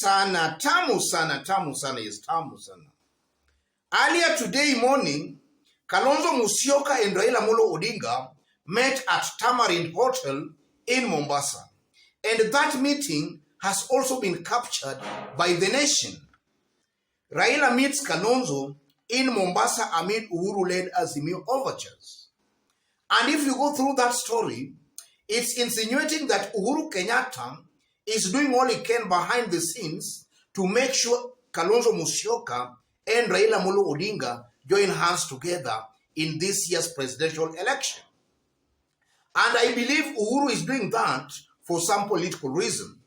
sana, tamu sana, yes, tamu sana. Earlier today morning, Kalonzo Musyoka and Raila Amolo Odinga met at Tamarind Hotel in Mombasa. And that meeting has also been captured by the nation. Raila meets Kalonzo in Mombasa amid Uhuru-led Azimio overtures. And if you go through that story, it's insinuating that Uhuru Kenyatta is doing all he can behind the scenes to make sure Kalonzo Musyoka and Raila Amolo Odinga join hands together in this year's presidential election. And I believe Uhuru is doing that for some political reason.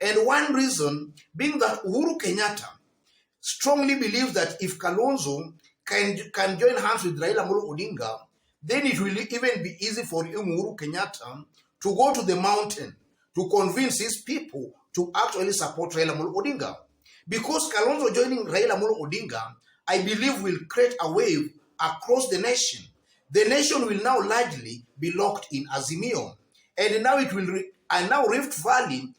And one reason being that Uhuru Kenyatta strongly believes that if Kalonzo can join hands with Raila Amolo Odinga, then it will even be easy for him, Uhuru Kenyatta, to go to the mountain to convince his people to actually support Raila Amolo Odinga. Because Kalonzo joining Raila Amolo Odinga, I believe will create a wave across the nation. The nation will now largely be locked in Azimio. And now it will, now Rift Valley,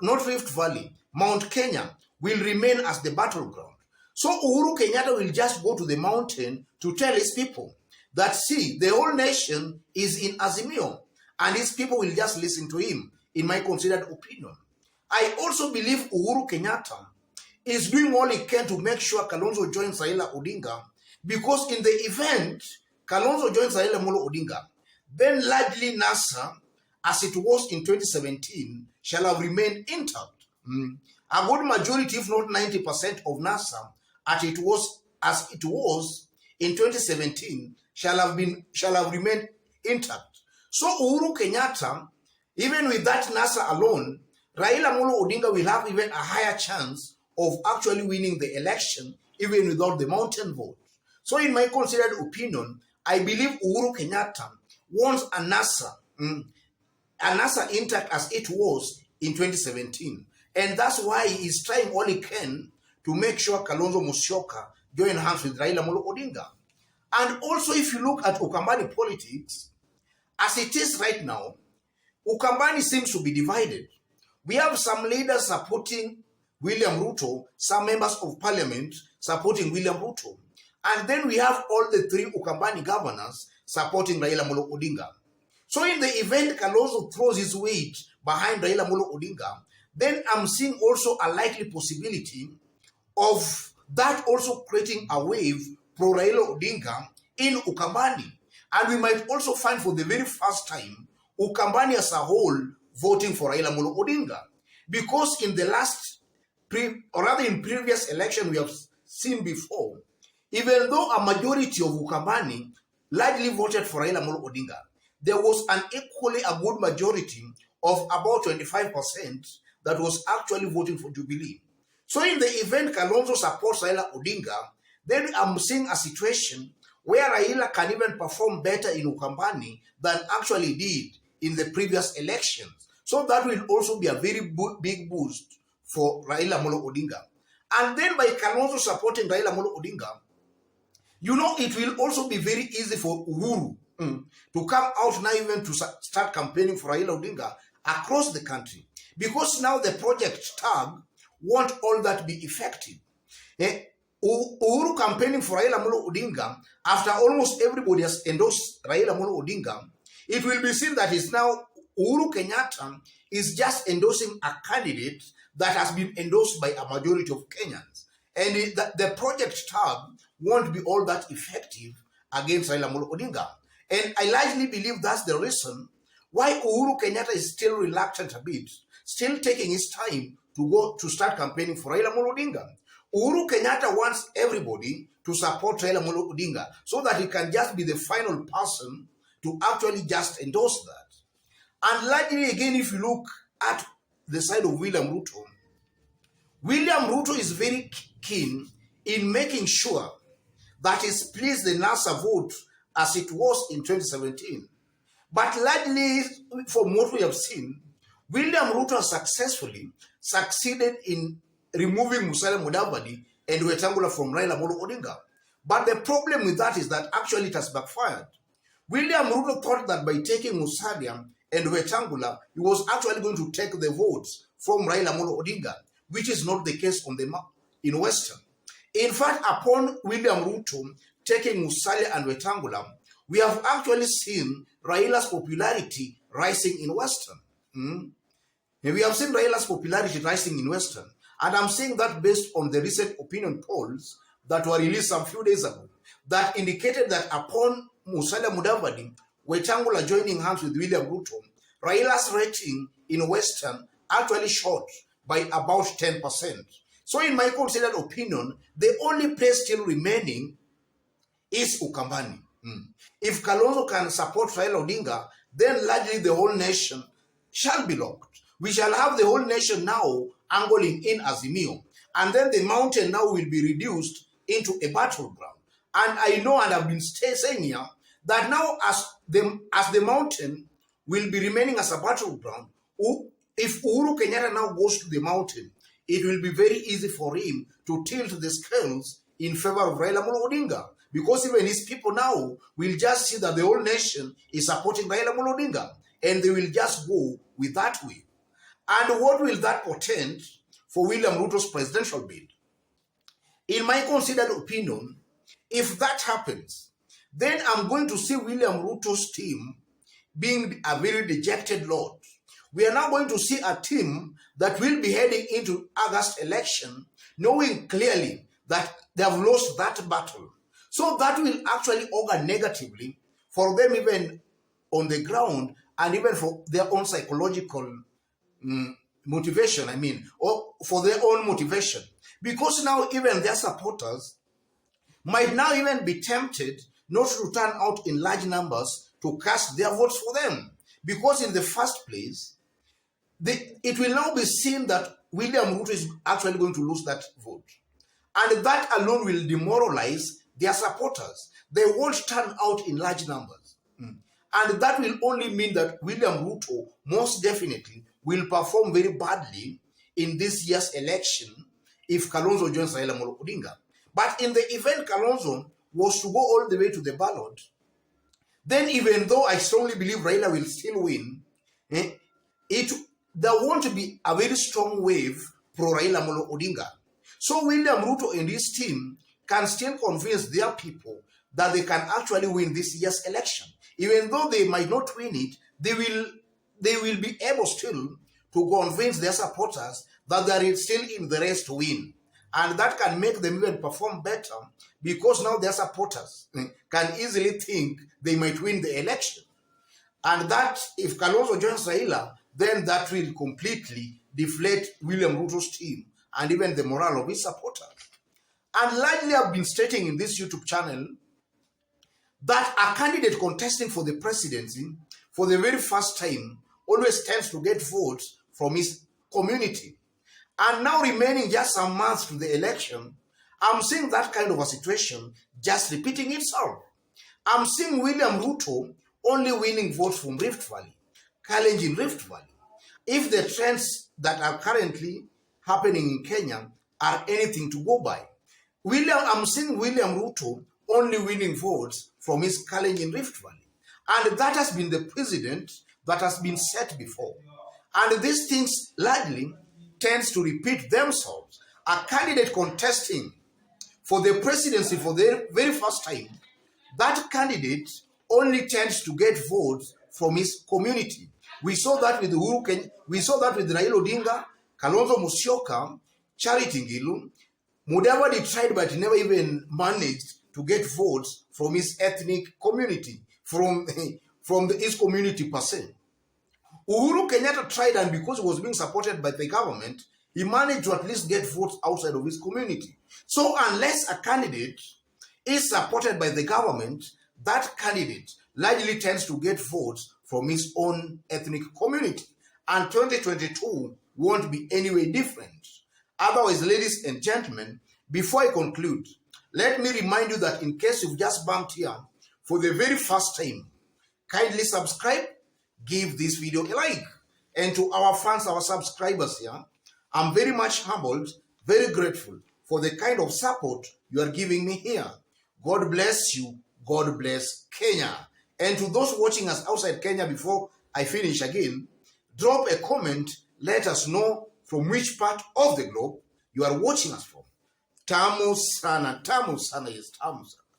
not Rift Valley, Mount Kenya will remain as the battleground. So Uhuru Kenyatta will just go to the mountain to tell his people that, see, the whole nation is in Azimio, and his people will just listen to him, in my considered opinion. I also believe Uhuru Kenyatta is doing all he can to make sure Kalonzo joins Raila Odinga, because in the event Kalonzo joins Raila Amolo Odinga, then largely NASA, as it was in 2017, shall have remained intact. A good majority, if not 90% of NASA, as it was in 2017, shall have remained intact. So Uhuru Kenyatta, even with that NASA alone, Raila Amolo Odinga will have even a higher chance of actually winning the election, even without the mountain vote. So in my considered opinion, I believe Uhuru Kenyatta wants a NASA intact as it was in 2017. And that's why he is trying all he can to make sure Kalonzo Musyoka join hands with Raila Amolo Odinga. And also, if you look at Ukambani politics, as it is right now, Ukambani seems to be divided. We have some leaders supporting William Ruto, some members of parliament supporting William Ruto. And then we have all the three Ukambani governors supporting Raila Amolo Odinga. So in the event Kalonzo throws his weight behind Raila Amolo Odinga, then I'm seeing also a likely possibility of that also creating a wave pro Raila Odinga in Ukambani. And we might also find for the very first time Ukambani as a whole voting for Raila Amolo Odinga. Because in the in previous election we have seen before, even though a majority of Ukambani largely voted for Raila Amolo Odinga, there was an equally a good majority of about 25% that was actually voting for Jubilee. So in the event Kalonzo supports Raila Odinga, then I'm seeing a situation where Raila can even perform better in Ukambani than actually did in the previous elections. So that will also be a very big boost for Raila Amolo Odinga. And then by Kalonzo supporting Raila Amolo Odinga, you know, it will also be very easy for Uhuru to come out now even to start campaigning for Raila Odinga across the country. Because now the project tag won't all that be effective. Uhuru campaigning for Raila Amolo Odinga, after almost everybody has endorsed Raila Amolo Odinga, it will be seen that it's now Uhuru Kenyatta is just endorsing a candidate that has been endorsed by a majority of Kenyans. And the project tag won't be all that effective against Raila Amolo Odinga. And I largely believe that's the reason why Uhuru Kenyatta is still reluctant a bit, still taking his time to start campaigning for Raila Amolo Odinga. Uhuru Kenyatta wants everybody to support Raila Amolo Odinga so that he can just be the final person to actually just endorse that. And largely again, if you look at the side of William Ruto is very keen in making sure that he splits the NASA vote as it was in 2017. But largely, from what we have seen, William Ruto successfully succeeded in removing Musalia Mudavadi and Wetangula from Raila Amolo Odinga. But the problem with that is that actually it has backfired. William Ruto thought that by taking Musalia and Wetangula, he was actually going to take the votes from Raila Amolo Odinga. which is not the case in Western. In fact, upon William Ruto taking Musalia and Wetangula, we have actually seen Raila's popularity rising in Western. And we have seen Raila's popularity rising in Western. And I'm saying that based on the recent opinion polls that were released some few days ago, that indicated that upon Musalia Mudavadi, Wetangula joining hands with William Ruto, Raila's rating in Western actually shot by about 10%. So in my considered opinion, the only place still remaining is Ukambani. If Kalonzo can support Raila Odinga, then largely the whole nation shall be locked. We shall have the whole nation now angling in Azimio. And then the mountain now will be reduced into a battleground. And I know, and I've been saying here, that now as the mountain will be remaining as a battleground, if Uhuru Kenyatta now goes to the mountain, it will be very easy for him to tilt the scales in favor of Raila Odinga. Because even his people now will just see that the whole nation is supporting Raila Odinga. And they will just go with that way. And what will that portend for William Ruto's presidential bid? In my considered opinion, if that happens, then I'm going to see William Ruto's team being a very dejected lot. We are now going to see a team that will be heading into August election, knowing clearly that they have lost that battle. So that will actually augur negatively for them even on the ground and even for their own psychological motivation, or for their own motivation. Because now even their supporters might now even be tempted not to turn out in large numbers to cast their votes for them. Because in the first place, it will now be seen that William Ruto is actually going to lose that vote. And that alone will demoralize their supporters. They won't turn out in large numbers. And that will only mean that William Ruto most definitely will perform very badly in this year's election if Kalonzo joins Raila Odinga. But in the event Kalonzo was to go all the way to the ballot, then even though I strongly believe Raila will still win, there won't be a very strong wave pro-Raila Odinga. So William Ruto and his team can still convince their people that they can actually win this year's election. Even though they might not win it, they will be able still to convince their supporters that they are still in the race to win. And that can make them even perform better because now their supporters can easily think they might win the election. And that, if Kalonzo joins Raila, then that will completely deflate William Ruto's team and even the morale of his supporters. And largely I've been stating in this YouTube channel that a candidate contesting for the presidency for the very first time always tends to get votes from his community. And now remaining just some months to the election, I'm seeing that kind of a situation just repeating itself. I'm seeing William Ruto only winning votes from Rift Valley, challenging Rift Valley. If the trends that are currently happening in Kenya are anything to go by, I'm seeing William Ruto only winning votes from his challenge in Rift Valley. And that has been the precedent that has been set before. And these things largely tends to repeat themselves. A candidate contesting for the presidency for the very first time, that candidate only tends to get votes from his community. We saw that with Uhuru Kenyatta, we saw that with Raila Odinga, Kalonzo Musyoka, Charity Ngilu. Mudavadi tried, but he never even managed to get votes from his ethnic community, from his community per se. Uhuru Kenyatta tried, and because he was being supported by the government, he managed to at least get votes outside of his community. So unless a candidate is supported by the government, that candidate largely tends to get votes from his own ethnic community. And 2022 won't be any way different. Otherwise, ladies and gentlemen, before I conclude, let me remind you that in case you've just bumped here for the very first time, kindly subscribe, give this video a like. And to our fans, our subscribers here, I'm very much humbled, very grateful for the kind of support you are giving me here. God bless you. God bless Kenya. And to those watching us outside Kenya, before I finish again, drop a comment. Let us know from which part of the globe you are watching us from. Tamu sana, yes, tamu sana.